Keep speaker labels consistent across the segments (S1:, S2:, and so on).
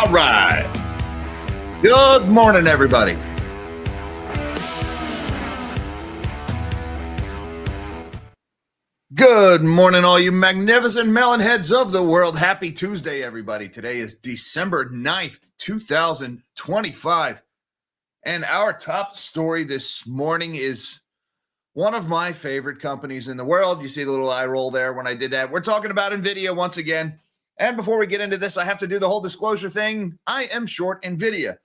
S1: All right. Good morning, everybody. Good morning, all you magnificent melon heads of the world. Happy Tuesday, everybody. Today is December 9th, 2025. And our top story this morning is one of my favorite companies in the world. You see the little eye roll there when I did that. We're talking about Nvidia once again. And before we get into this, I have to do the whole disclosure thing. I am short Nvidia.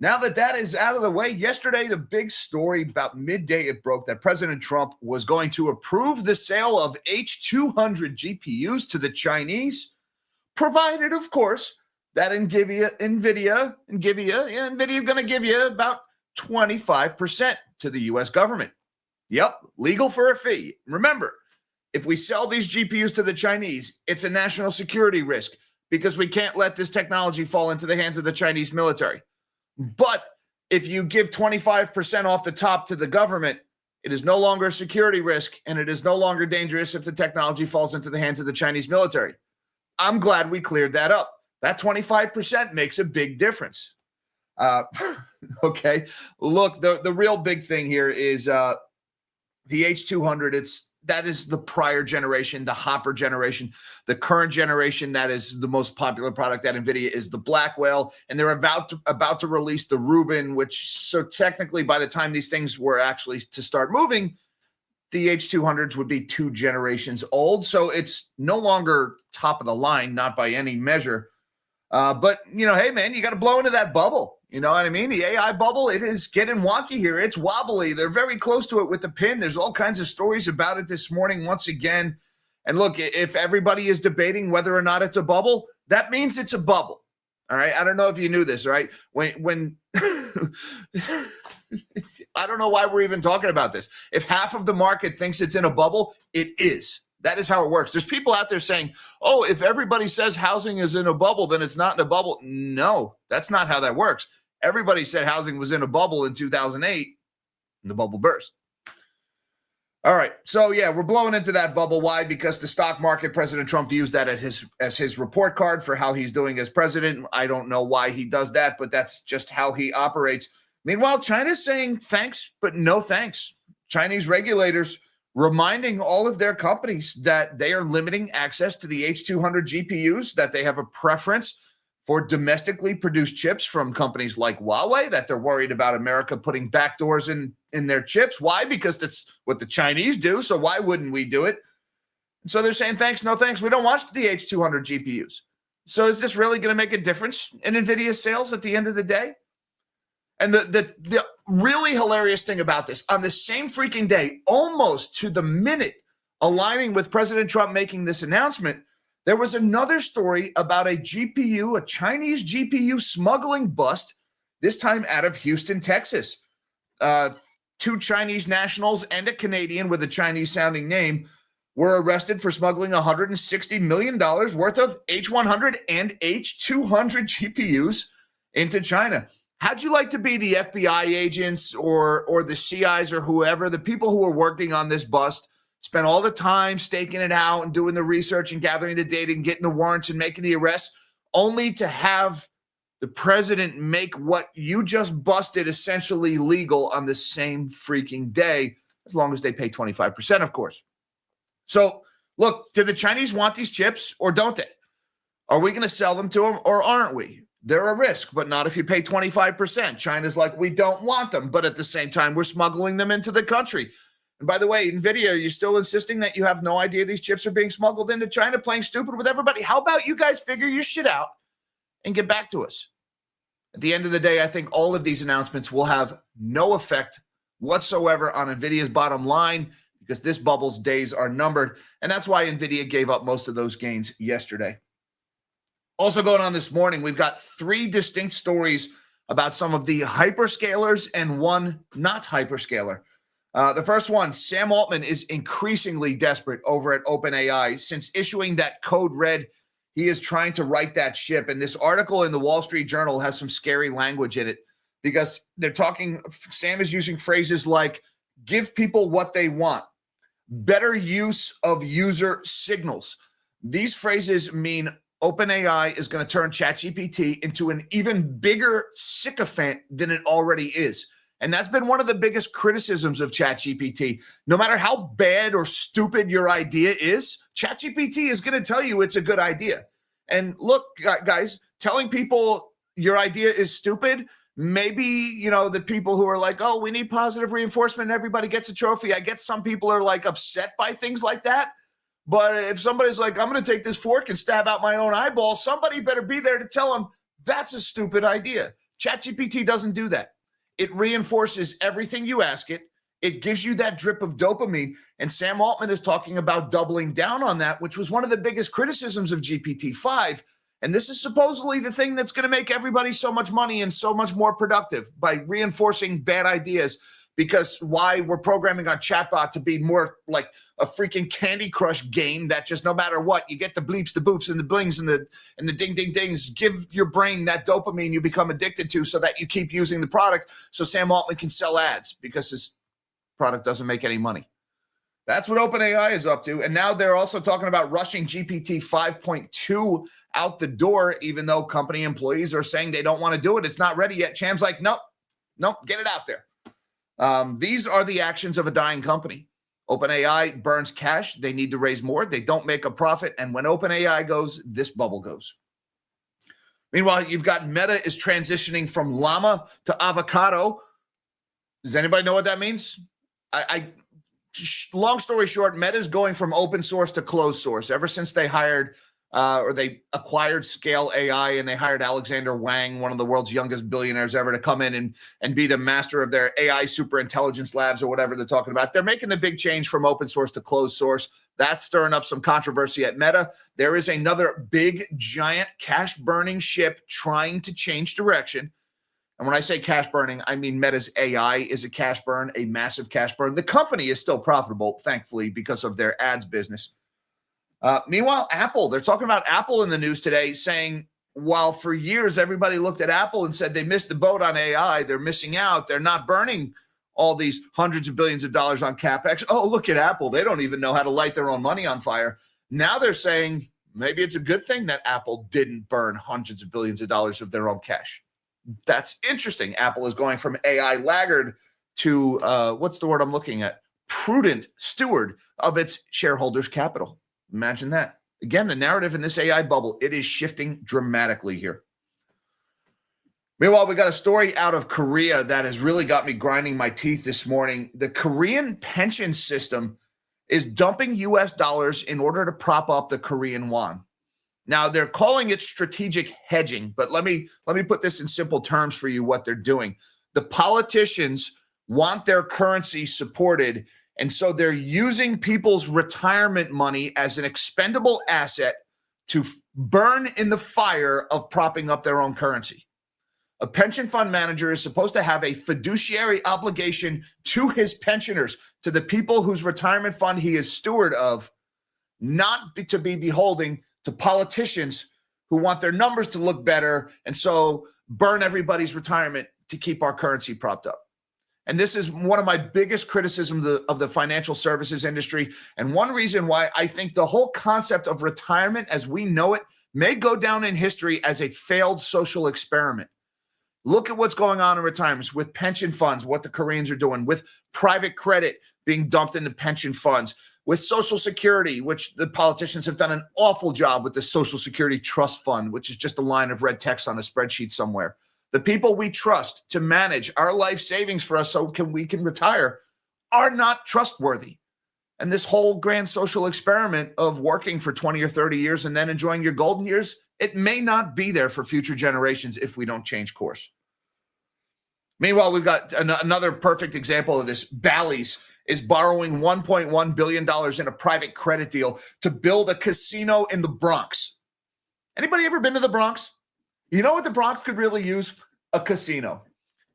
S1: Now that is out of the way, yesterday, the big story about midday, it broke that President Trump was going to approve the sale of H200 GPUs to the Chinese, provided, of course, that Nvidia is going to give you about 25% to the U.S. government. Yep, legal for a fee. Remember, if we sell these GPUs to the Chinese, it's a national security risk because we can't let this technology fall into the hands of the Chinese military. But if you give 25% off the top to the government, it is no longer a security risk, and it is no longer dangerous if the technology falls into the hands of the Chinese military. I'm glad we cleared that up. That 25% makes a big difference. Okay, look, the real big thing here is the H200. That is the prior generation, the Hopper generation. The current generation, that is the most popular product at NVIDIA, is the Blackwell. And they're about to release the Rubin, which, so technically by the time these things were actually to start moving, the H200s would be 2 generations old. So it's no longer top of the line, not by any measure. But, hey, man, you got to blow into that bubble. You know what I mean? The AI bubble, it is getting wonky here. It's wobbly. They're very close to it with the pin. There's all kinds of stories about it this morning once again. And look, if everybody is debating whether or not it's a bubble, that means it's a bubble. All right? I don't know if you knew this, all right? When I don't know why we're even talking about this. If half of the market thinks it's in a bubble, it is. That is how it works. There's people out there saying, oh, if everybody says housing is in a bubble, then it's not in a bubble. No, that's not how that works. Everybody said housing was in a bubble in 2008, and the bubble burst. All right. So, yeah, we're blowing into that bubble. Why? Because the stock market, President Trump views that as his report card for how he's doing as president. I don't know why he does that, but that's just how he operates. Meanwhile, China's saying thanks, but no thanks. Chinese regulators reminding all of their companies that they are limiting access to the H200 GPUs, that they have a preference for domestically produced chips from companies like Huawei, that they're worried about America putting backdoors in their chips. Why? Because that's what the Chinese do, so why wouldn't we do it? And so they're saying, thanks, no thanks. We don't want the H200 GPUs. So is this really going to make a difference in NVIDIA's sales at the end of the day? And the really hilarious thing about this, on the same freaking day, almost to the minute, aligning with President Trump making this announcement, there was another story about a Chinese GPU smuggling bust, this time out of Houston, Texas. 2 Chinese nationals and a Canadian with a Chinese-sounding name were arrested for smuggling $160 million worth of H100 and H200 GPUs into China. How'd you like to be the FBI agents or the CIs or whoever, the people who were working on this bust, spent all the time staking it out and doing the research and gathering the data and getting the warrants and making the arrests, only to have the president make what you just busted essentially legal on the same freaking day, as long as they pay 25%, of course. So, look, do the Chinese want these chips or don't they? Are we going to sell them to them or aren't we? They're a risk, but not if you pay 25%. China's like, we don't want them, but at the same time, we're smuggling them into the country. And by the way, NVIDIA, are you still insisting that you have no idea these chips are being smuggled into China, playing stupid with everybody? How about you guys figure your shit out and get back to us? At the end of the day, I think all of these announcements will have no effect whatsoever on NVIDIA's bottom line because this bubble's days are numbered. And that's why NVIDIA gave up most of those gains yesterday. Also going on this morning, we've got 3 distinct stories about some of the hyperscalers and one not hyperscaler. The first one, Sam Altman is increasingly desperate over at OpenAI. Since issuing that code red, he is trying to right that ship. And this article in the Wall Street Journal has some scary language in it because they're talking, Sam is using phrases like give people what they want, better use of user signals. These phrases mean OpenAI is going to turn ChatGPT into an even bigger sycophant than it already is. And that's been one of the biggest criticisms of ChatGPT. No matter how bad or stupid your idea is, ChatGPT is going to tell you it's a good idea. And look, guys, telling people your idea is stupid, maybe, the people who are like, oh, we need positive reinforcement and everybody gets a trophy. I get some people are like upset by things like that. But if somebody's like, I'm going to take this fork and stab out my own eyeball, somebody better be there to tell them that's a stupid idea. ChatGPT doesn't do that. It reinforces everything you ask it. It gives you that drip of dopamine. And Sam Altman is talking about doubling down on that, which was one of the biggest criticisms of GPT-5. And this is supposedly the thing that's going to make everybody so much money and so much more productive by reinforcing bad ideas. Because why we're programming our chatbot to be more like a freaking Candy Crush game that just no matter what, you get the bleeps, the boops, and the blings and the ding, ding, dings. Give your brain that dopamine you become addicted to so that you keep using the product so Sam Altman can sell ads because his product doesn't make any money. That's what OpenAI is up to. And now they're also talking about rushing GPT 5.2 out the door, even though company employees are saying they don't want to do it. It's not ready yet. Cham's like, nope, get it out there. These are the actions of a dying company. OpenAI burns cash. They need to raise more. They don't make a profit. And when OpenAI goes, this bubble goes. Meanwhile, you've got Meta is transitioning from llama to avocado. Does anybody know what that means? Long story short, Meta is going from open source to closed source. Ever since they hired or they acquired Scale AI and they hired Alexander Wang, one of the world's youngest billionaires ever, to come in and be the master of their AI superintelligence labs or whatever they're talking about. They're making the big change from open source to closed source. That's stirring up some controversy at Meta. There is another big, giant cash-burning ship trying to change direction. And when I say cash burning, I mean Meta's AI is a cash burn, a massive cash burn. The company is still profitable, thankfully, because of their ads business. Meanwhile, Apple, they're talking about Apple in the news today, saying while for years everybody looked at Apple and said they missed the boat on AI, they're missing out, they're not burning all these hundreds of billions of dollars on CapEx. Oh, look at Apple. They don't even know how to light their own money on fire. Now they're saying maybe it's a good thing that Apple didn't burn hundreds of billions of dollars of their own cash. That's interesting. Apple is going from AI laggard to, what's the word I'm looking at? Prudent steward of its shareholders' capital. Imagine that. Again, the narrative in this AI bubble, it is shifting dramatically here. Meanwhile, we got a story out of Korea that has really got me grinding my teeth this morning. The Korean pension system is dumping US dollars in order to prop up the Korean won. Now, they're calling it strategic hedging, but let me put this in simple terms for you what they're doing. The politicians want their currency supported, and so they're using people's retirement money as an expendable asset to burn in the fire of propping up their own currency. A pension fund manager is supposed to have a fiduciary obligation to his pensioners, to the people whose retirement fund he is steward of, not to be beholding to politicians who want their numbers to look better and so burn everybody's retirement to keep our currency propped up. And this is one of my biggest criticisms of the financial services industry. And one reason why I think the whole concept of retirement as we know it may go down in history as a failed social experiment. Look at what's going on in retirements with pension funds, what the Koreans are doing, with private credit being dumped into pension funds, with Social Security, which the politicians have done an awful job with the Social Security Trust Fund, which is just a line of red text on a spreadsheet somewhere. The people we trust to manage our life savings for us so we can retire are not trustworthy. And this whole grand social experiment of working for 20 or 30 years and then enjoying your golden years, it may not be there for future generations if we don't change course. Meanwhile, we've got another perfect example of this. Bally's is borrowing $1.1 billion in a private credit deal to build a casino in the Bronx. Anybody ever been to the Bronx? You know what the Bronx could really use? A casino.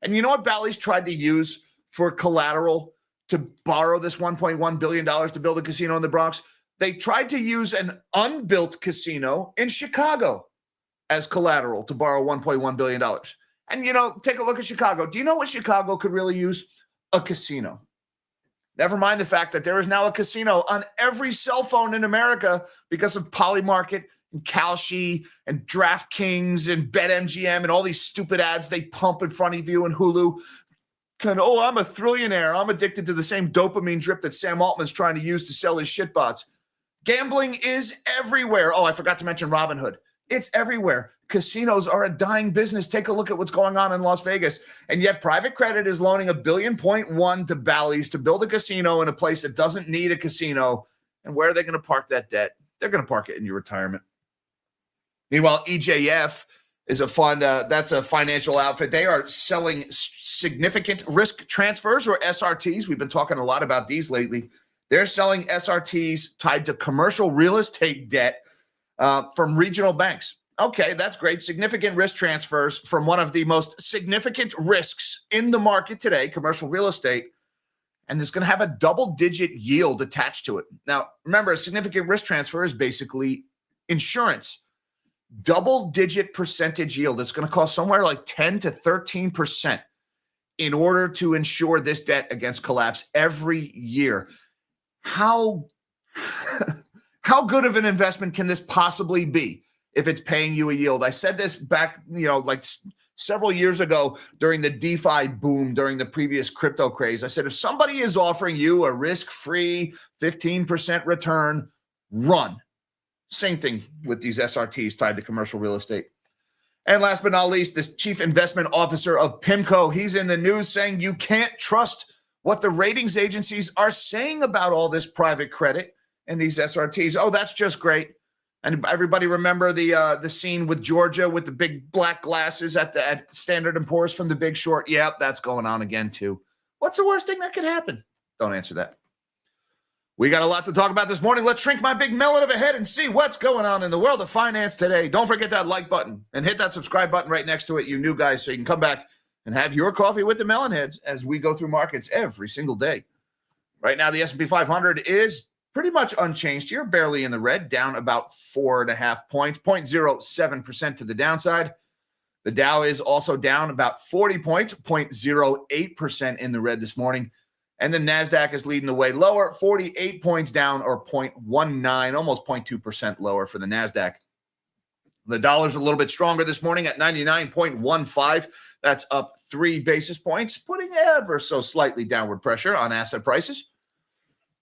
S1: And you know what Bally's tried to use for collateral to borrow this $1.1 billion to build a casino in the Bronx? They tried to use an unbuilt casino in Chicago as collateral to borrow $1.1 billion. And, take a look at Chicago. Do you know what Chicago could really use? A casino. Never mind the fact that there is now a casino on every cell phone in America because of Polymarket, Kalshi and DraftKings and BetMGM and all these stupid ads they pump in front of you and Hulu. I'm a thrillionaire. I'm addicted to the same dopamine drip that Sam Altman's trying to use to sell his shitbots. Gambling is everywhere. Oh, I forgot to mention Robinhood. It's everywhere. Casinos are a dying business. Take a look at what's going on in Las Vegas. And yet private credit is loaning $1.1 billion to Bally's to build a casino in a place that doesn't need a casino. And where are they going to park that debt? They're going to park it in your retirement. Meanwhile, EJF is a fund. That's a financial outfit. They are selling significant risk transfers, or SRTs. We've been talking a lot about these lately. They're selling SRTs tied to commercial real estate debt from regional banks. Okay, that's great. Significant risk transfers from one of the most significant risks in the market today, commercial real estate, and it's going to have a double-digit yield attached to it. Now, remember, a significant risk transfer is basically insurance. Double-digit percentage yield. It's going to cost somewhere like 10 to 13% in order to insure this debt against collapse every year. How good of an investment can this possibly be if it's paying you a yield? I said this back, like several years ago during the DeFi boom, during the previous crypto craze. I said, if somebody is offering you a risk-free 15% return, run. Same thing with these SRTs tied to commercial real estate. And last but not least, this chief investment officer of PIMCO, he's in the news saying you can't trust what the ratings agencies are saying about all this private credit and these SRTs. Oh, that's just great. And everybody remember the scene with Georgia with the big black glasses at Standard & Poor's from The Big Short? Yep, that's going on again too. What's the worst thing that could happen? Don't answer that. We got a lot to talk about this morning. Let's shrink my big melon of a head and see what's going on in the world of finance today. Don't forget that like button and hit that subscribe button right next to it, you new guys, so you can come back and have your coffee with the melon heads as we go through markets every single day. Right now, the S&P 500 is pretty much unchanged here, barely in the red, down about 4.5 points, 0.07% to the downside. The Dow is also down about 40 points, 0.08% in the red this morning. And the NASDAQ is leading the way lower, 48 points down, or 0.19, almost 0.2% lower for the NASDAQ. The dollar's a little bit stronger this morning at 99.15. That's up 3 basis points, putting ever so slightly downward pressure on asset prices.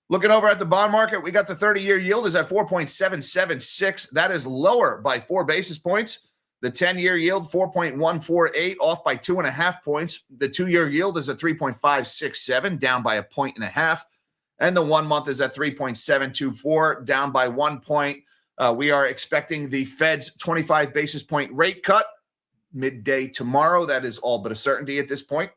S1: Looking over at the bond market, we got the 30-year yield is at 4.776. That is lower by 4 basis points. The 10-year yield, 4.148, off by 2.5 points. The 2-year yield is at 3.567, down by 1.5 points. And the 1 month is at 3.724, down by 1 point. We are expecting the Fed's 25 basis point rate cut midday tomorrow. That is all but a certainty at this point.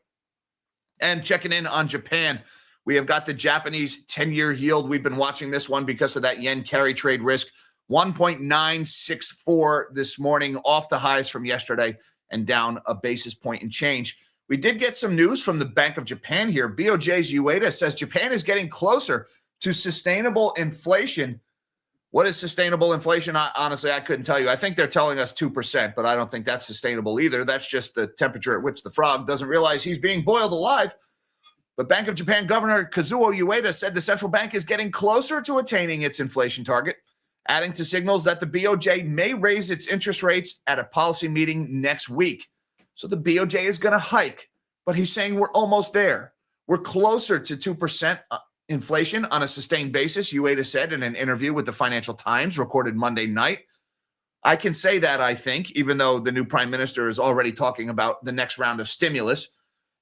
S1: And checking in on Japan, we have got the Japanese 10-year yield. We've been watching this one because of that yen carry trade risk. 1.964 this morning, off the highs from yesterday and down a basis point and change. We did get some news from the Bank of Japan here. BOJ's Ueda says Japan is getting closer to sustainable inflation. What is sustainable inflation? Honestly, I couldn't tell you. I think they're telling us 2%, but I don't think that's sustainable either. That's just the temperature at which the frog doesn't realize he's being boiled alive. But Bank of Japan Governor Kazuo Ueda said the central bank is getting closer to attaining its inflation target, adding to signals that the BOJ may raise its interest rates at a policy meeting next week. So the BOJ is going to hike, but he's saying we're almost there. We're closer to 2% inflation on a sustained basis, Ueda said in an interview with the Financial Times recorded Monday night. I can say that, I think, even though the new prime minister is already talking about the next round of stimulus.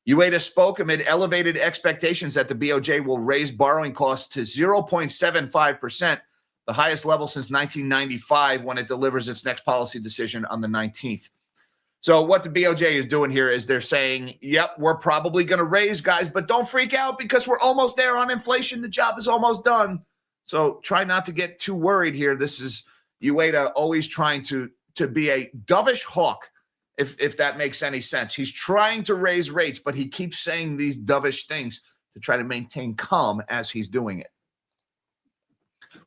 S1: Ueda spoke amid elevated expectations that the BOJ will raise borrowing costs to 0.75%, the highest level since 1995 when it delivers its next policy decision on the 19th. So what the BOJ is doing here is they're saying, yep, we're probably going to raise, guys, but don't freak out because we're almost there on inflation. The job is almost done. So try not to get too worried here. This is Ueda always trying to be a dovish hawk, if that makes any sense. He's trying to raise rates, but he keeps saying these dovish things to try to maintain calm as he's doing it.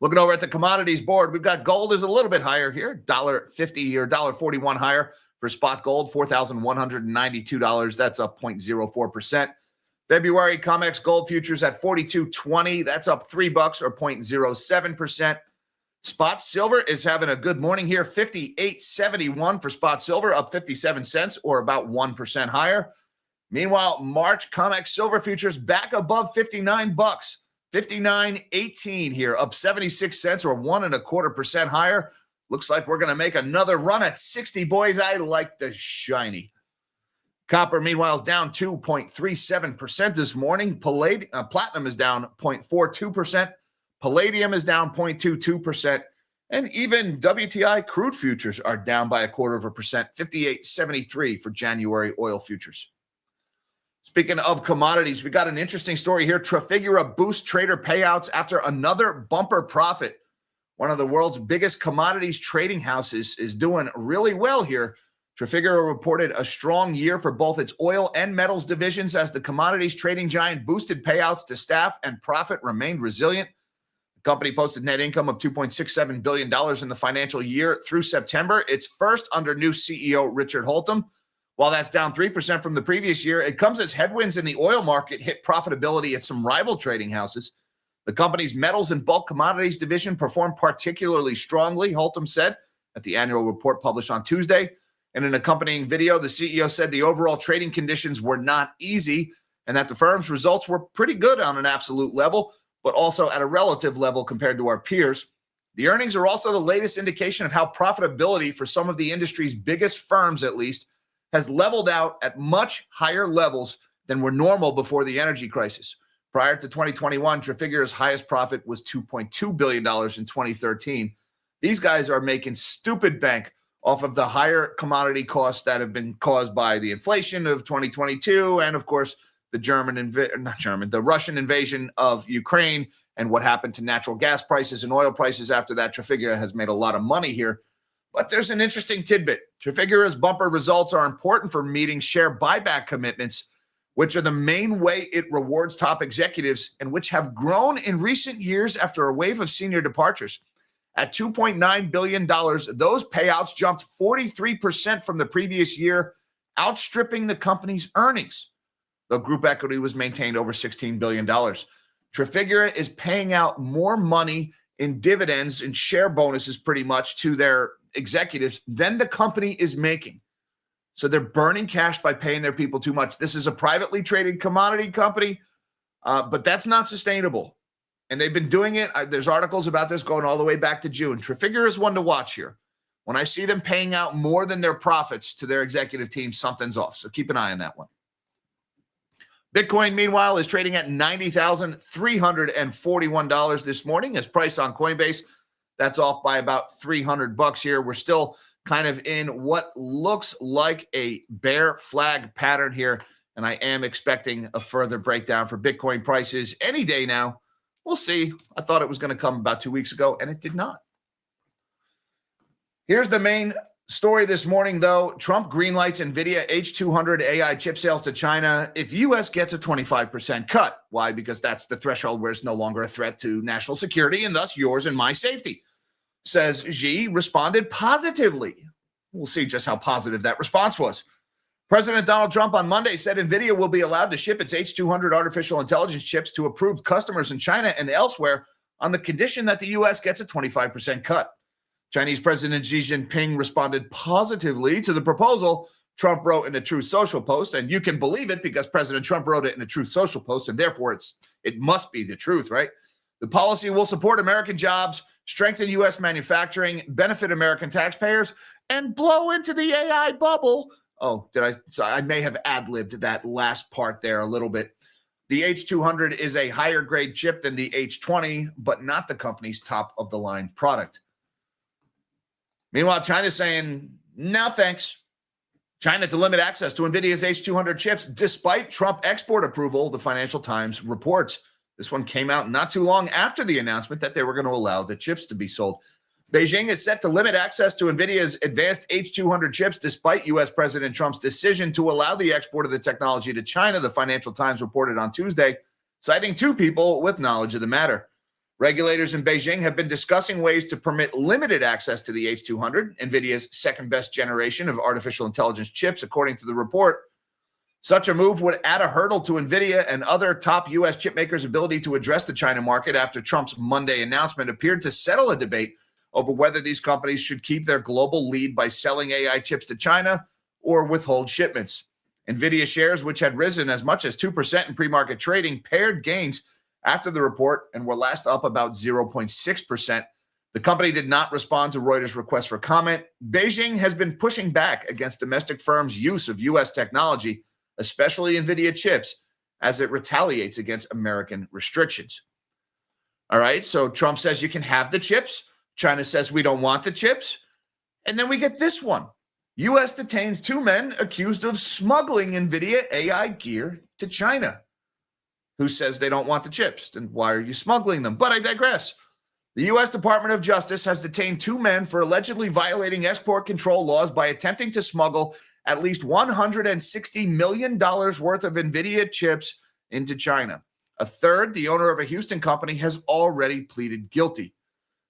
S1: Looking over at the commodities board, we've got gold is a little bit higher here, $1.50 or $1.41 higher for spot gold, $4,192. That's up 0.04%. February COMEX gold futures at 42.20. That's up $3 or 0.07%. Spot silver is having a good morning here. 58.71 for spot silver, up 57 cents or about 1% higher. Meanwhile, March COMEX silver futures back above 59 bucks. 59.18 here, up 76 cents or 1.25% higher. Looks like we're going to make another run at 60, boys. I like the shiny. Copper, meanwhile, is down 2.37% this morning. Platinum is down 0.42%. Palladium is down 0.22%. And even WTI crude futures are down by 0.25%, 58.73 for January oil futures. Speaking of commodities, we got an interesting story here. Trafigura boosts trader payouts after another bumper profit. One of the world's biggest commodities trading houses is doing really well here. Trafigura reported a strong year for both its oil and metals divisions as the commodities trading giant boosted payouts to staff and profit remained resilient. The company posted net income of $2.67 billion in the financial year through September, its first under new CEO Richard Holtum. While that's down 3% from the previous year, it comes as headwinds in the oil market hit profitability at some rival trading houses. The company's metals and bulk commodities division performed particularly strongly, Holtum said at the annual report published on Tuesday. In an accompanying video, the CEO said the overall trading conditions were not easy and that the firm's results were pretty good on an absolute level, but also at a relative level compared to our peers. The earnings are also the latest indication of how profitability for some of the industry's biggest firms, at least, has leveled out at much higher levels than were normal before the energy crisis. Prior to 2021, Trafigura's highest profit was $2.2 billion in 2013. These guys are making stupid bank off of the higher commodity costs that have been caused by the inflation of 2022 and, of course, the Russian invasion of Ukraine and what happened to natural gas prices and oil prices after that. Trafigura has made a lot of money here. But there's an interesting tidbit. Trafigura's bumper results are important for meeting share buyback commitments, which are the main way it rewards top executives and which have grown in recent years after a wave of senior departures. At $2.9 billion, those payouts jumped 43% from the previous year, outstripping the company's earnings. Though group equity was maintained over $16 billion. Trafigura is paying out more money in dividends and share bonuses pretty much to their executives than the company is making. So they're burning cash by paying their people too much. This is a privately traded commodity company, but that's not sustainable. And they've been doing it. There's articles about this going all the way back to June. Trafigura is one to watch here. When I see them paying out more than their profits to their executive team, something's off. So keep an eye on that one. Bitcoin, meanwhile, is trading at $90,341 this morning as priced on Coinbase. That's off by about $300 here. We're still kind of in what looks like a bear flag pattern here, and I am expecting a further breakdown for Bitcoin prices any day now. We'll see. I thought it was going to come about 2 weeks ago, and it did not. Here's the main story this morning, though. Trump greenlights Nvidia H200 AI chip sales to China if U.S. gets a 25% cut. Why? Because that's the threshold where it's no longer a threat to national security and thus yours and my safety. Says Xi responded positively. We'll see just how positive that response was. President Donald Trump on Monday said Nvidia will be allowed to ship its H200 artificial intelligence chips to approved customers in China and elsewhere on the condition that the U.S. gets a 25% cut. Chinese President Xi Jinping responded positively to the proposal, Trump wrote in a Truth Social post, and you can believe it because President Trump wrote it in a Truth Social post, and therefore it must be the truth, right? The policy will support American jobs, strengthen U.S. manufacturing, benefit American taxpayers, and blow into the AI bubble. Oh, I may have ad-libbed that last part there a little bit. The H200 is a higher grade chip than the H20, but not the company's top of the line product. Meanwhile, China's saying, no, thanks. China to limit access to NVIDIA's H200 chips despite Trump export approval, the Financial Times reports. This one came out not too long after the announcement that they were going to allow the chips to be sold. Beijing is set to limit access to NVIDIA's advanced H200 chips despite U.S. President Trump's decision to allow the export of the technology to China, the Financial Times reported on Tuesday, citing two people with knowledge of the matter. Regulators in Beijing have been discussing ways to permit limited access to the H200, NVIDIA's second-best generation of artificial intelligence chips, according to the report. Such a move would add a hurdle to NVIDIA and other top U.S. chip makers' ability to address the China market after Trump's Monday announcement appeared to settle a debate over whether these companies should keep their global lead by selling AI chips to China or withhold shipments. Nvidia shares, which had risen as much as 2% in pre-market trading, paired gains after the report and were last up about 0.6%. The company did not respond to Reuters' request for comment. Beijing has been pushing back against domestic firms' use of U.S. technology, especially Nvidia chips, as it retaliates against American restrictions. All right, so Trump says you can have the chips. China says we don't want the chips. And then we get this one. U.S. detains 2 men accused of smuggling Nvidia AI gear to China. Who says they don't want the chips? Then why are you smuggling them? But I digress. The U.S. Department of Justice has detained 2 men for allegedly violating export control laws by attempting to smuggle at least $160 million worth of Nvidia chips into China. A third, the owner of a Houston company, has already pleaded guilty.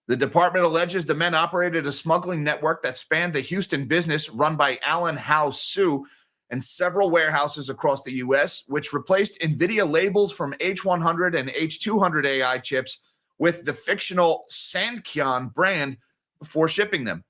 S1: The department alleges the men operated a smuggling network that spanned the Houston business run by Alan Howe Su and several warehouses across the U.S., which replaced Nvidia labels from H100 and H200 AI chips with the fictional Sandkian brand before shipping them.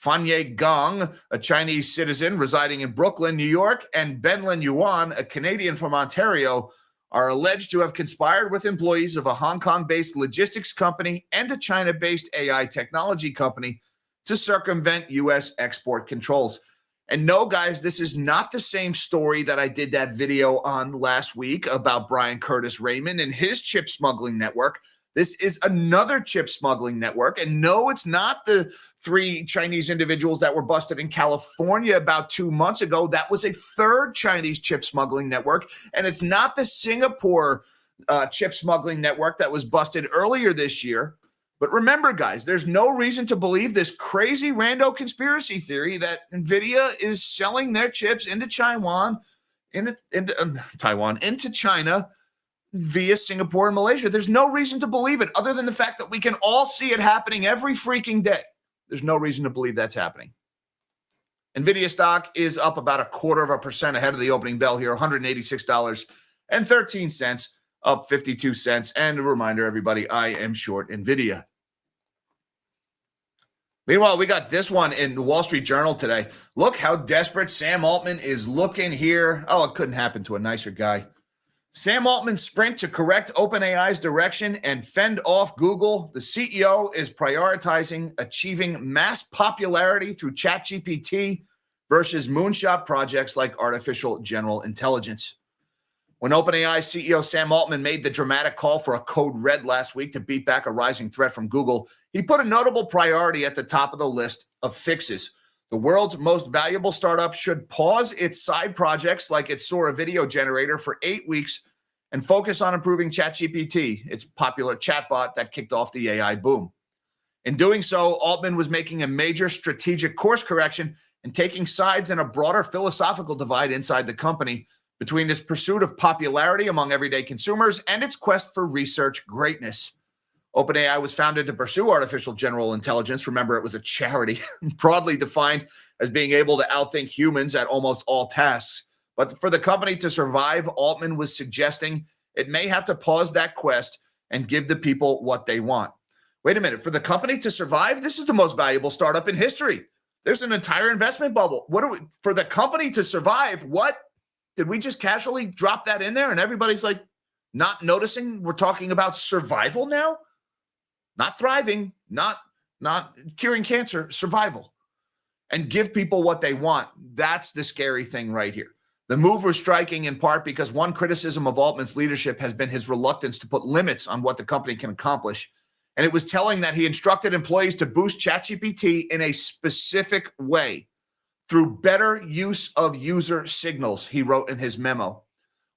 S1: Fanye Gong, a Chinese citizen residing in Brooklyn, New York, and Benlin Yuan, a Canadian from Ontario, are alleged to have conspired with employees of a Hong Kong-based logistics company and a China-based AI technology company to circumvent U.S. export controls. And no, guys, this is not the same story that I did that video on last week about Brian Curtis Raymond and his chip smuggling network. This is another chip smuggling network. And no, it's not the 3 Chinese individuals that were busted in California about 2 months ago. That was a third Chinese chip smuggling network. And it's not the Singapore chip smuggling network that was busted earlier this year. But remember, guys, there's no reason to believe this crazy rando conspiracy theory that Nvidia is selling their chips into Taiwan, into China, via Singapore and Malaysia. There's no reason to believe it other than the fact that we can all see it happening every freaking day. There's no reason to believe that's happening. Nvidia stock is up about 0.25% ahead of the opening bell here, $186.13, up 52 cents. And a reminder, everybody, I am short Nvidia. Meanwhile, we got this one in the Wall Street Journal today. Look how desperate Sam Altman is looking here. Oh, it couldn't happen to a nicer guy. Sam Altman's sprint to correct OpenAI's direction and fend off Google. The CEO is prioritizing achieving mass popularity through ChatGPT versus moonshot projects like artificial general intelligence. When OpenAI CEO Sam Altman made the dramatic call for a code red last week to beat back a rising threat from Google, he put a notable priority at the top of the list of fixes. The world's most valuable startup should pause its side projects like its Sora video generator for 8 weeks and focus on improving ChatGPT, its popular chatbot that kicked off the AI boom. In doing so, Altman was making a major strategic course correction and taking sides in a broader philosophical divide inside the company between its pursuit of popularity among everyday consumers and its quest for research greatness. OpenAI was founded to pursue artificial general intelligence. Remember, it was a charity, broadly defined as being able to outthink humans at almost all tasks. But for the company to survive, Altman was suggesting it may have to pause that quest and give the people what they want. Wait a minute, for the company to survive, this is the most valuable startup in history. There's an entire investment bubble. For the company to survive, what? Did we just casually drop that in there and everybody's like not noticing we're talking about survival now? Not thriving, not curing cancer, survival. And give people what they want. That's the scary thing right here. The move was striking in part because one criticism of Altman's leadership has been his reluctance to put limits on what the company can accomplish. And it was telling that he instructed employees to boost ChatGPT in a specific way through better use of user signals, he wrote in his memo.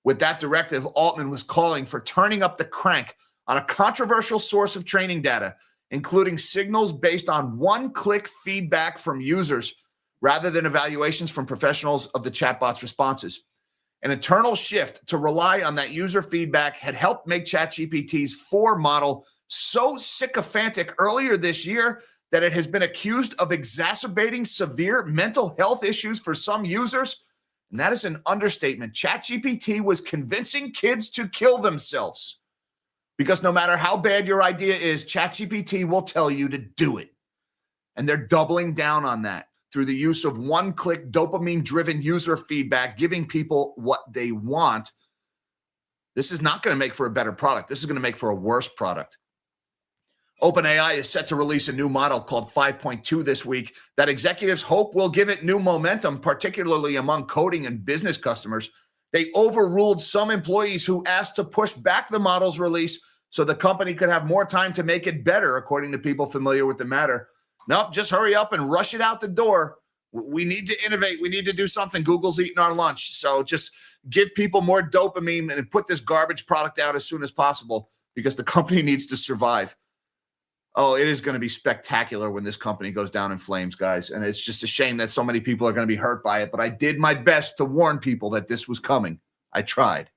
S1: With that directive, Altman was calling for turning up the crank on a controversial source of training data, including signals based on one-click feedback from users rather than evaluations from professionals of the chatbot's responses. An internal shift to rely on that user feedback had helped make ChatGPT's 4 model so sycophantic earlier this year that it has been accused of exacerbating severe mental health issues for some users. And that is an understatement. ChatGPT was convincing kids to kill themselves because no matter how bad your idea is, ChatGPT will tell you to do it. And they're doubling down on that through the use of one-click dopamine-driven user feedback, giving people what they want. This is not going to make for a better product. This is going to make for a worse product. OpenAI is set to release a new model called 5.2 this week that executives hope will give it new momentum, particularly among coding and business customers. They overruled some employees who asked to push back the model's release so the company could have more time to make it better, according to people familiar with the matter. Nope, just hurry up and rush it out the door. We need to innovate. We need to do something. Google's eating our lunch. So just give people more dopamine and put this garbage product out as soon as possible because the company needs to survive. Oh, it is going to be spectacular when this company goes down in flames, guys. And it's just a shame that so many people are going to be hurt by it. But I did my best to warn people that this was coming. I tried.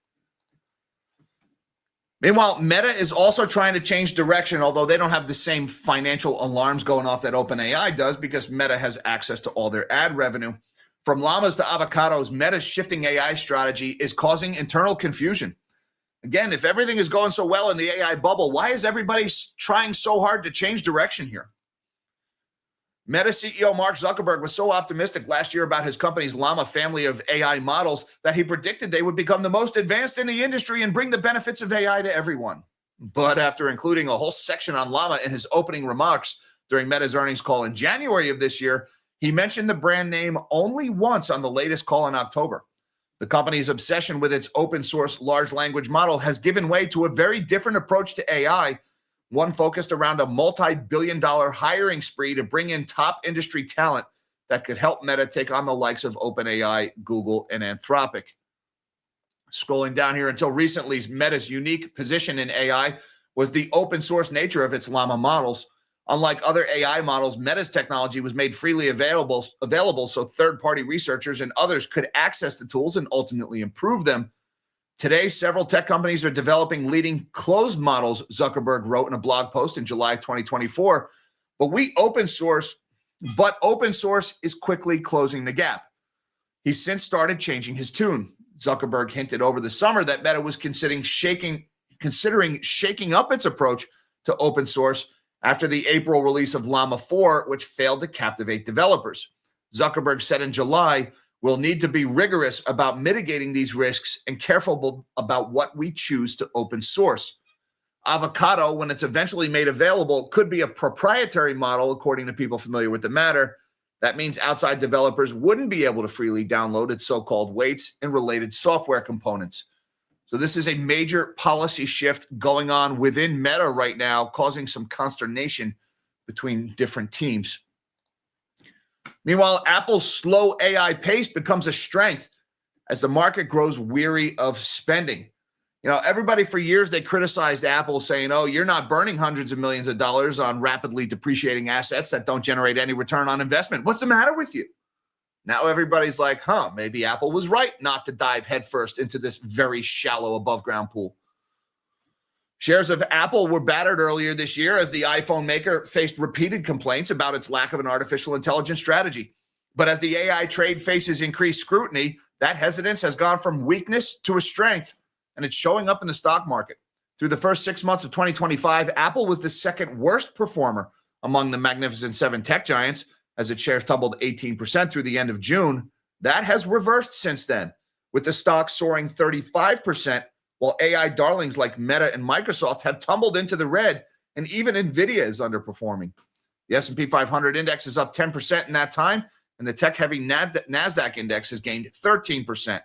S1: Meanwhile, Meta is also trying to change direction, although they don't have the same financial alarms going off that OpenAI does because Meta has access to all their ad revenue. From llamas to avocados, Meta's shifting AI strategy is causing internal confusion. Again, if everything is going so well in the AI bubble, why is everybody trying so hard to change direction here? Meta CEO Mark Zuckerberg was so optimistic last year about his company's Llama family of AI models that he predicted they would become the most advanced in the industry and bring the benefits of AI to everyone. But after including a whole section on Llama in his opening remarks during Meta's earnings call in January of this year, he mentioned the brand name only once on the latest call in October. The company's obsession with its open source large language model has given way to a very different approach to AI, one focused around a multi-billion-dollar hiring spree to bring in top industry talent that could help Meta take on the likes of OpenAI, Google, and Anthropic. Scrolling down here, until recently, Meta's unique position in AI was the open source nature of its Llama models. Unlike other AI models, Meta's technology was made freely available so third-party researchers and others could access the tools and ultimately improve them. Today, several tech companies are developing leading closed models, Zuckerberg wrote in a blog post in July 2024. But open source is quickly closing the gap. He's since started changing his tune. Zuckerberg hinted over the summer that Meta was considering shaking up its approach to open source after the April release of Llama 4, which failed to captivate developers. Zuckerberg said in July, "We'll need to be rigorous about mitigating these risks and careful about what we choose to open source." Avocado, when it's eventually made available, could be a proprietary model, according to people familiar with the matter. That means outside developers wouldn't be able to freely download its so-called weights and related software components. So this is a major policy shift going on within Meta right now, causing some consternation between different teams. Meanwhile, Apple's slow AI pace becomes a strength as the market grows weary of spending. Everybody for years, they criticized Apple saying, oh, you're not burning hundreds of millions of dollars on rapidly depreciating assets that don't generate any return on investment. What's the matter with you? Now everybody's like, maybe Apple was right not to dive headfirst into this very shallow above-ground pool. Shares of Apple were battered earlier this year as the iPhone maker faced repeated complaints about its lack of an artificial intelligence strategy. But as the AI trade faces increased scrutiny, that hesitance has gone from weakness to a strength, and it's showing up in the stock market. Through the first 6 months of 2025, Apple was the second worst performer among the Magnificent Seven tech giants, as its shares tumbled 18% through the end of June. That has reversed since then, with the stock soaring 35%, while AI darlings like Meta and Microsoft have tumbled into the red, and even Nvidia is underperforming. The S&P 500 index is up 10% in that time, and the tech-heavy NASDAQ index has gained 13%.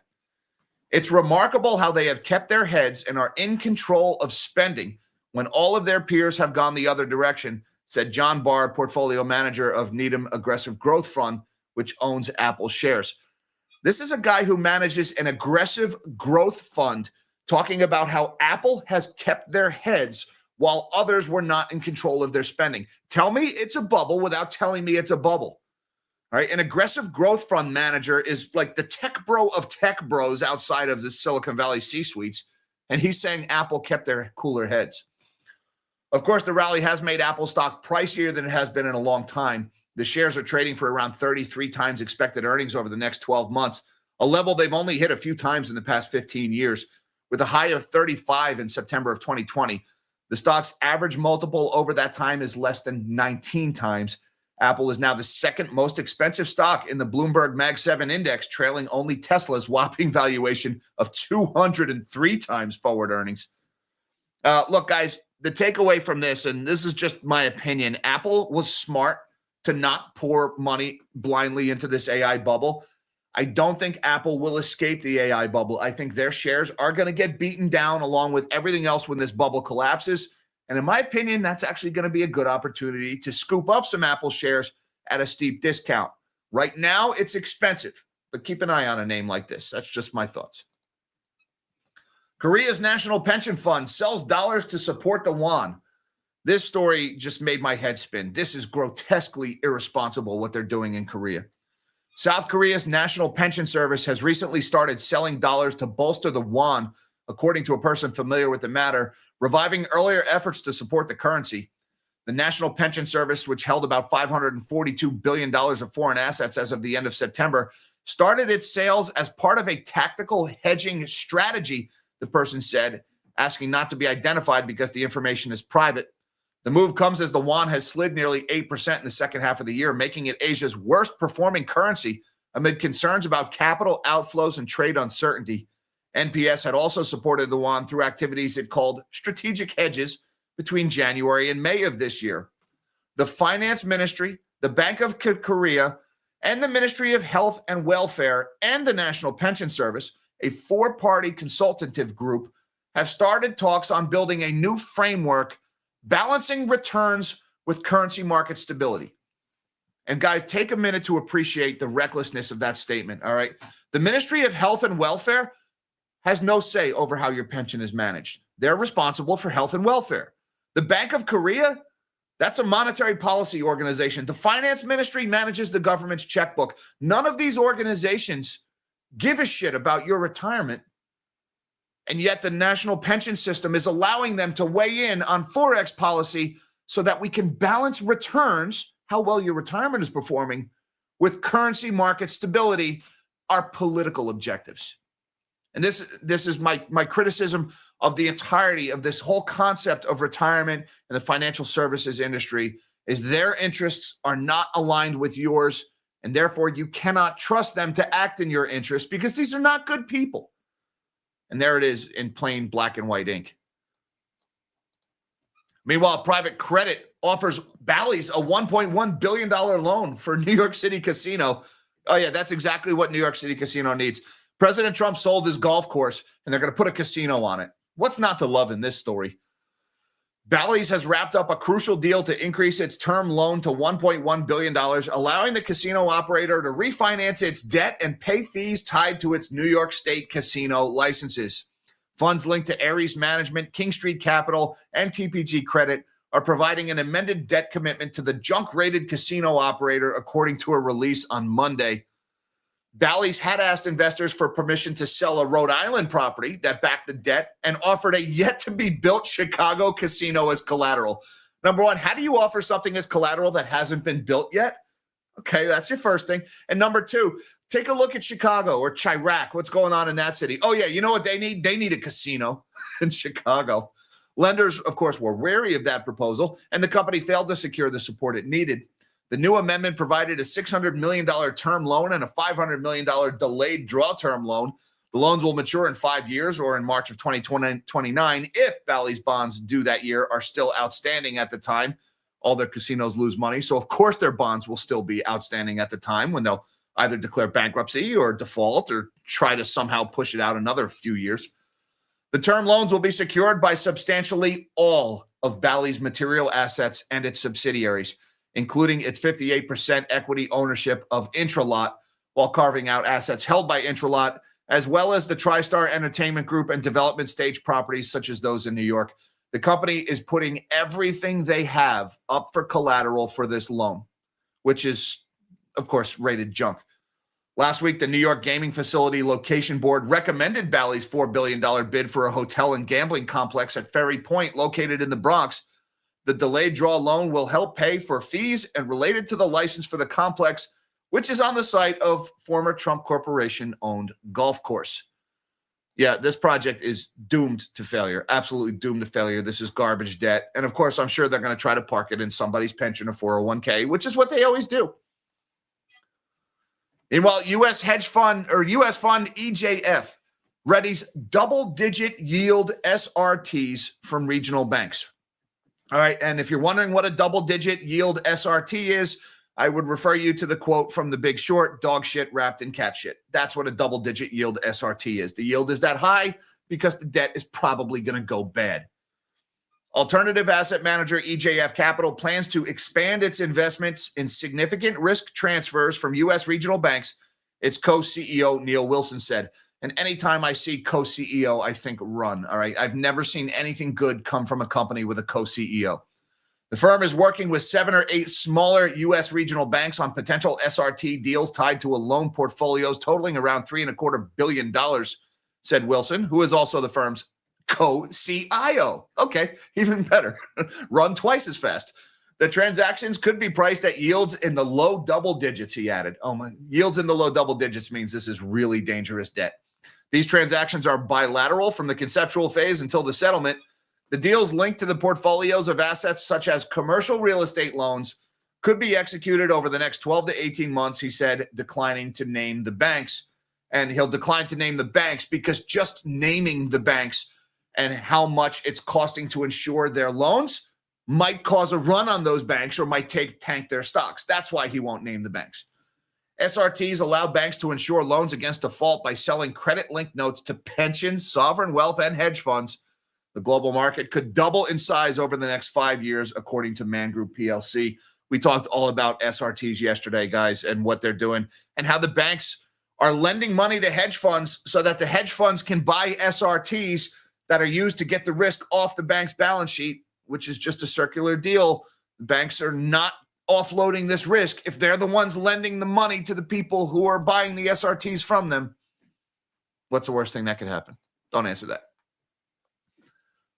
S1: It's remarkable how they have kept their heads and are in control of spending when all of their peers have gone the other direction, said John Barr, portfolio manager of Needham Aggressive Growth Fund, which owns Apple shares. This is a guy who manages an aggressive growth fund, talking about how Apple has kept their heads while others were not in control of their spending. Tell me it's a bubble without telling me it's a bubble. All right, an aggressive growth fund manager is like the tech bro of tech bros outside of the Silicon Valley C-suites, and he's saying Apple kept their cooler heads. Of course, the rally has made Apple stock pricier than it has been in a long time. The shares are trading for around 33 times expected earnings over the next 12 months, a level they've only hit a few times in the past 15 years, with a high of 35 in September of 2020. The stock's average multiple over that time is less than 19 times. Apple is now the second most expensive stock in the Bloomberg Mag 7 index, trailing only Tesla's whopping valuation of 203 times forward earnings. Look, guys, the takeaway from this, and this is just my opinion, Apple was smart to not pour money blindly into this AI bubble. I don't think Apple will escape the AI bubble. I think their shares are going to get beaten down along with everything else when this bubble collapses. And in my opinion, that's actually going to be a good opportunity to scoop up some Apple shares at a steep discount. Right now, it's expensive, but keep an eye on a name like this. That's just my thoughts. Korea's national pension fund sells dollars to support the won. This story just made my head spin. This is grotesquely irresponsible what they're doing in Korea. South Korea's National Pension Service has recently started selling dollars to bolster the won, according to a person familiar with the matter, reviving earlier efforts to support the currency. The National Pension Service, which held about $542 billion of foreign assets as of the end of September, started its sales as part of a tactical hedging strategy, the person said, asking not to be identified because the information is private. The move comes as the won has slid nearly 8% in the second half of the year, making it Asia's worst performing currency amid concerns about capital outflows and trade uncertainty. NPS had also supported the won through activities it called strategic hedges between January and May of this year. The Finance Ministry, the Bank of Korea, and the Ministry of Health and Welfare and the National Pension Service, a four-party consultative group, have started talks on building a new framework balancing returns with currency market stability. And guys, take a minute to appreciate the recklessness of that statement, all right? The Ministry of Health and Welfare has no say over how your pension is managed. They're responsible for health and welfare. The Bank of Korea, that's a monetary policy organization. The Finance Ministry manages the government's checkbook. None of these organizations give a shit about your retirement. And yet the national pension system is allowing them to weigh in on Forex policy so that we can balance returns, how well your retirement is performing, with currency market stability, our political objectives. And this is my criticism of the entirety of this whole concept of retirement and the financial services industry is their interests are not aligned with yours, and therefore you cannot trust them to act in your interest because these are not good people. And there it is in plain black and white ink. Meanwhile, private credit offers Bally's a $1.1 billion loan for New York City Casino. Oh, yeah, that's exactly what New York City Casino needs. President Trump sold his golf course, and they're going to put a casino on it. What's not to love in this story? Bally's has wrapped up a crucial deal to increase its term loan to $1.1 billion, allowing the casino operator to refinance its debt and pay fees tied to its New York State casino licenses. Funds linked to Ares Management, King Street Capital, and TPG Credit are providing an amended debt commitment to the junk-rated casino operator, according to a release on Monday. Bally's had asked investors for permission to sell a Rhode Island property that backed the debt and offered a yet-to-be-built Chicago casino as collateral. Number one, how do you offer something as collateral that hasn't been built yet? Okay, that's your first thing. And number two, take a look at Chicago or Chirac. What's going on in that city? Oh, yeah, you know what they need? They need a casino in Chicago. Lenders, of course, were wary of that proposal, and the company failed to secure the support it needed. The new amendment provided a $600 million term loan and a $500 million delayed draw term loan. The loans will mature in 5 years or in March of 2029 if Bally's bonds due that year are still outstanding at the time. All their casinos lose money, so of course their bonds will still be outstanding at the time when they'll either declare bankruptcy or default or try to somehow push it out another few years. The term loans will be secured by substantially all of Bally's material assets and its subsidiaries, including its 58% equity ownership of Intralot, while carving out assets held by Intralot, as well as the TriStar Entertainment Group and development stage properties such as those in New York. The company is putting everything they have up for collateral for this loan, which is, of course, rated junk. Last week, the New York Gaming Facility Location Board recommended Bally's $4 billion bid for a hotel and gambling complex at Ferry Point, located in the Bronx. The delayed draw loan will help pay for fees and related to the license for the complex, which is on the site of former Trump Corporation-owned golf course. Yeah, this project is doomed to failure, absolutely doomed to failure. This is garbage debt. And of course, I'm sure they're going to try to park it in somebody's pension or 401k, which is what they always do. Meanwhile, U.S. hedge fund or U.S. fund EJF readies double-digit yield SRTs from regional banks. All right, and if you're wondering what a double-digit yield SRT is, I would refer you to the quote from The Big Short, dog shit wrapped in cat shit. That's what a double-digit yield SRT is. The yield is that high because the debt is probably going to go bad. Alternative asset manager EJF Capital plans to expand its investments in significant risk transfers from U.S. regional banks, its co-CEO Neil Wilson said. And anytime I see co-CEO, I think run, all right? I've never seen anything good come from a company with a co-CEO. The firm is working with 7 or 8 smaller U.S. regional banks on potential SRT deals tied to a loan portfolios totaling around $3.25 billion, said Wilson, who is also the firm's co-CIO. Okay, even better. Run twice as fast. The transactions could be priced at yields in the low double digits, he added. Oh my, yields in the low double digits means this is really dangerous debt. These transactions are bilateral from the conceptual phase until the settlement. The deals linked to the portfolios of assets such as commercial real estate loans could be executed over the next 12 to 18 months, he said, declining to name the banks. And he'll decline to name the banks because just naming the banks and how much it's costing to insure their loans might cause a run on those banks or might tank their stocks. That's why he won't name the banks. SRTs allow banks to insure loans against default by selling credit-linked notes to pensions, sovereign wealth, and hedge funds. The global market could double in size over the next 5 years, according to Man Group PLC. We talked all about SRTs yesterday, guys, and what they're doing and how the banks are lending money to hedge funds so that the hedge funds can buy SRTs that are used to get the risk off the bank's balance sheet, which is just a circular deal. Banks are not offloading this risk if they're the ones lending the money to the people who are buying the SRTs from them. What's the worst thing that could happen? Don't answer that.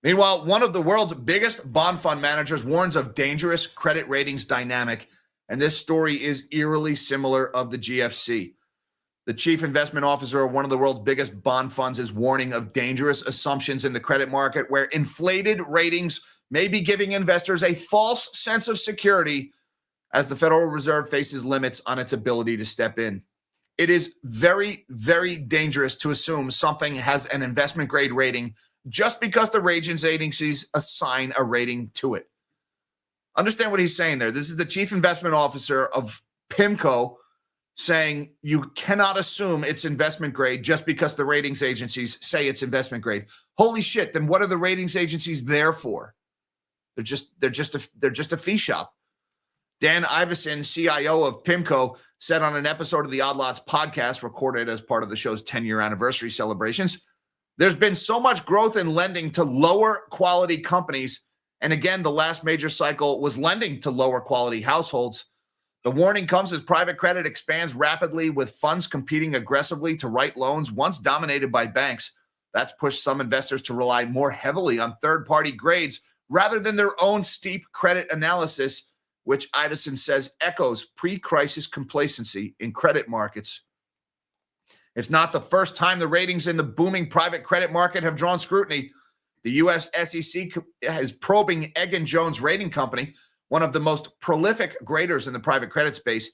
S1: Meanwhile, one of the world's biggest bond fund managers warns of dangerous credit ratings dynamic, and this story is eerily similar of the GFC. The chief investment officer of one of the world's biggest bond funds is warning of dangerous assumptions in the credit market where inflated ratings may be giving investors a false sense of security as the Federal Reserve faces limits on its ability to step in. It is very, very dangerous to assume something has an investment grade rating just because the ratings agencies assign a rating to it. Understand what he's saying there. This is the chief investment officer of PIMCO saying you cannot assume it's investment grade just because the ratings agencies say it's investment grade. Holy shit, then what are the ratings agencies there for? They're just a fee shop. Dan Iveson, CIO of PIMCO, said on an episode of the Odd Lots podcast recorded as part of the show's 10-year anniversary celebrations, there's been so much growth in lending to lower quality companies. And again, the last major cycle was lending to lower quality households. The warning comes as private credit expands rapidly with funds competing aggressively to write loans once dominated by banks. That's pushed some investors to rely more heavily on third-party grades rather than their own steep credit analysis, which Iveson says echoes pre-crisis complacency in credit markets. It's not the first time the ratings in the booming private credit market have drawn scrutiny. The U.S. SEC is probing Egan Jones Rating Company, one of the most prolific graders in the private credit space.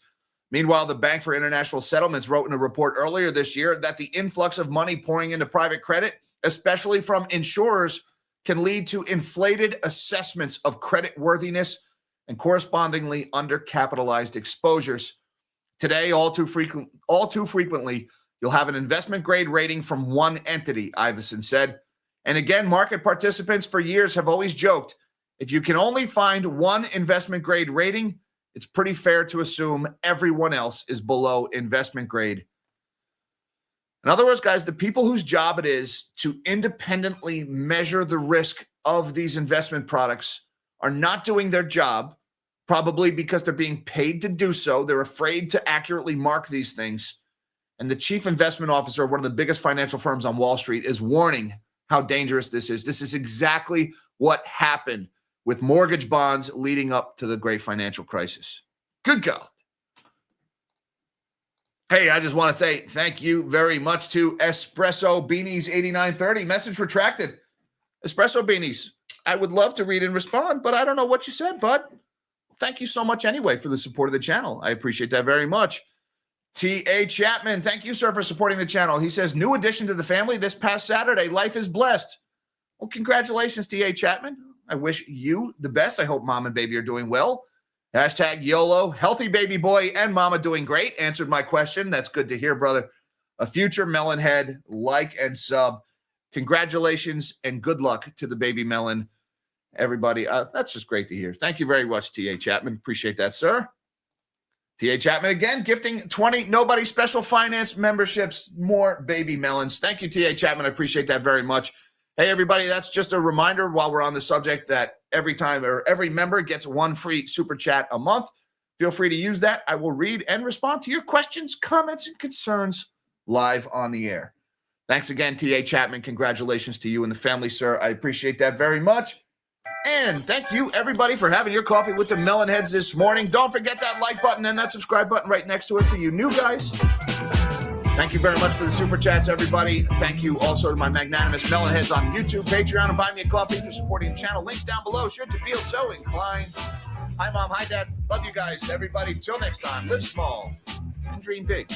S1: Meanwhile, the Bank for International Settlements wrote in a report earlier this year that the influx of money pouring into private credit, especially from insurers, can lead to inflated assessments of credit worthiness and correspondingly undercapitalized exposures. Today, all too frequently, you'll have an investment grade rating from one entity, Iveson said. And again, market participants for years have always joked, if you can only find one investment grade rating, it's pretty fair to assume everyone else is below investment grade. In other words, guys, the people whose job it is to independently measure the risk of these investment products are not doing their job, probably because they're being paid to do so. They're afraid to accurately mark these things. And the chief investment officer of one of the biggest financial firms on Wall Street is warning how dangerous this is. This is exactly what happened with mortgage bonds leading up to the great financial crisis. Good God. Hey, I just want to say thank you very much to Espresso Beanies 8930. Message retracted. Espresso Beanies, I would love to read and respond, but I don't know what you said, bud. Thank you so much anyway for the support of the channel. I appreciate that very much. T.A. Chapman, thank you, sir, for supporting the channel. He says, new addition to the family this past Saturday. Life is blessed. Well, congratulations, T.A. Chapman. I wish you the best. I hope mom and baby are doing well. Hashtag YOLO, healthy baby boy and mama doing great. Answered my question. That's good to hear, brother. A future melon head, like and sub. Congratulations and good luck to the baby melon, everybody. That's just great to hear. Thank you very much, T.A. Chapman. Appreciate that, sir. T.A. Chapman again, gifting 20 Nobody Special Finance memberships, more baby melons. Thank you, T.A. Chapman. I appreciate that very much. Hey, everybody, that's just a reminder while we're on the subject that every member gets one free super chat a month. Feel free to use that. I will read and respond to your questions, comments, and concerns live on the air. Thanks again, T.A. Chapman. Congratulations to you and the family, sir. I appreciate that very much. And thank you, everybody, for having your coffee with the melon heads this morning. Don't forget that like button and that subscribe button right next to it for you new guys. Thank you very much for the super chats, everybody. Thank you also to my magnanimous melonheads on YouTube, Patreon, and Buy Me a Coffee for supporting the channel. Links down below should you feel so inclined. Hi, Mom. Hi, Dad. Love you guys. Everybody, till next time, live small and dream big.